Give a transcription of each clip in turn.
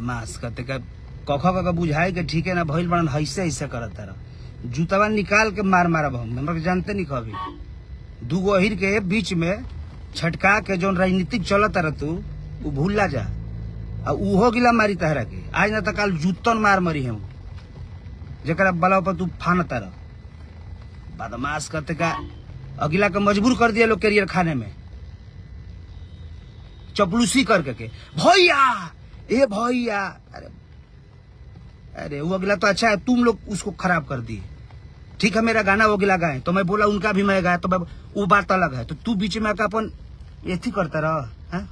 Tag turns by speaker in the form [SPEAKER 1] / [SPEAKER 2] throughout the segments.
[SPEAKER 1] बदमाश कहते का कख बुझाए के ठीक है ना भइल बड़न ऐसे ऐसे करत रह जूतवा निकाल के मार मारब हम हमरा के जानते नहीं कभी दूगो अहिर के बीच में छटका के जो राजनीतिक चलत रह तू वो भूला जा आ उहो गिला मारी तहरा के आज ना तक जूतन मार मरी हम जरा बला पर तू फानत रह बदमाश करते का अगिला के मजबूर कर दिया लोग कैरियर खाने में चपलूसी करके के भैया ए भैया अरे अरे वो अगला तो अच्छा है तुम लोग उसको खराब कर दिए ठीक है मेरा गाना वो गिला गाए तो मैं बोला उनका भी मैं गाया तो वो बात अलग है तो तू बीच में आकर अपन एथी करता रह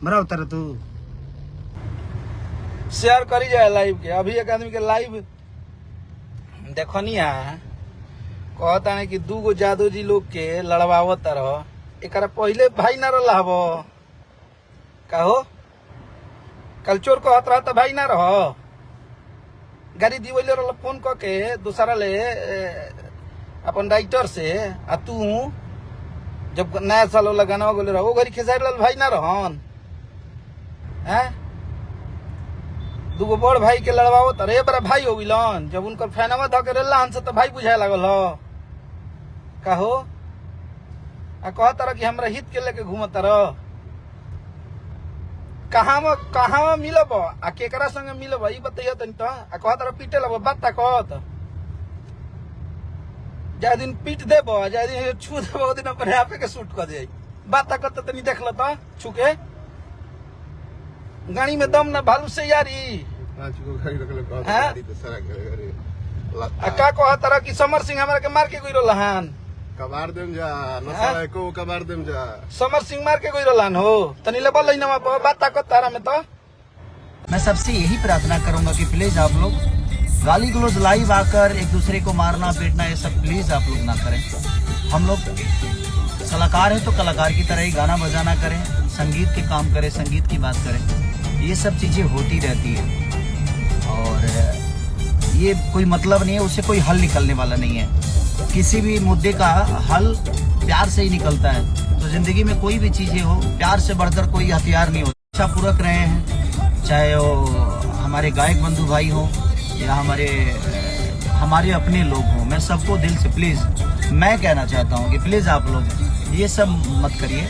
[SPEAKER 1] मरा होता रह तू
[SPEAKER 2] शेयर करी जाए लाइव के अभी एक आदमी के लाइव देखनी है कहता है कि दूगो जादू जी लोग के लड़वावत रह एक पहले भाई ना रहा कहो कल चोर कहत रहा तो भाई ना रह गाड़ी दिवले रहा फोन करके दूसरा ले अपन राइटर से आ तू जब नया साल वाला गाना गोले रहो घड़ी खेसारी लाल भाई ना रहन हैं दूगो बड़ भाई के लड़वाओ तरे बड़ा भाई हो गिलन जब उनकर फैनवा धके रेला हन से तो भाई बुझाए लागल हो कहो आ कहत रह कि हमरा हित के लेके घूमत रह कहाँ मिलब आ केकरा संगे मिलब ई बताइए तनी तो आ कहत रह पीटे लब बात कहत जाय दिन पीट देब जाय दिन छू देब ओ दिन अपने आपे के शूट कर दे बात कहत तनी देख ल त छुके गाड़ी में दम ना भालू से यारी का कहत रह कि समर सिंह हमरा के मार के गइरो लहान
[SPEAKER 3] कबार देम जा नसा को कबार देम जा
[SPEAKER 2] समर सिंह मार के गइरो लहान हो तनी ले बोल ना बात कहत तारा में तो
[SPEAKER 1] मैं सबसे यही प्रार्थना करूंगा कि प्लीज आप लोग गाली गलौज लाइव आकर एक दूसरे को मारना पीटना ये सब प्लीज आप लोग ना करें हम लोग कलाकार हैं तो कलाकार की तरह ही गाना बजाना करें संगीत के काम करें संगीत की बात करें ये सब चीजें होती रहती है और ये कोई मतलब नहीं है उससे कोई हल निकलने वाला नहीं है किसी भी मुद्दे का हल प्यार से ही निकलता है तो जिंदगी में कोई भी चीजें हो प्यार से बढ़कर कोई हथियार नहीं होता अच्छा पूरक रहे हैं चाहे वो हमारे गायक बंधु भाई हो या हमारे अपने लोग हों मैं सबको दिल से प्लीज मैं कहना चाहता हूँ कि प्लीज आप लोग ये सब मत करिए।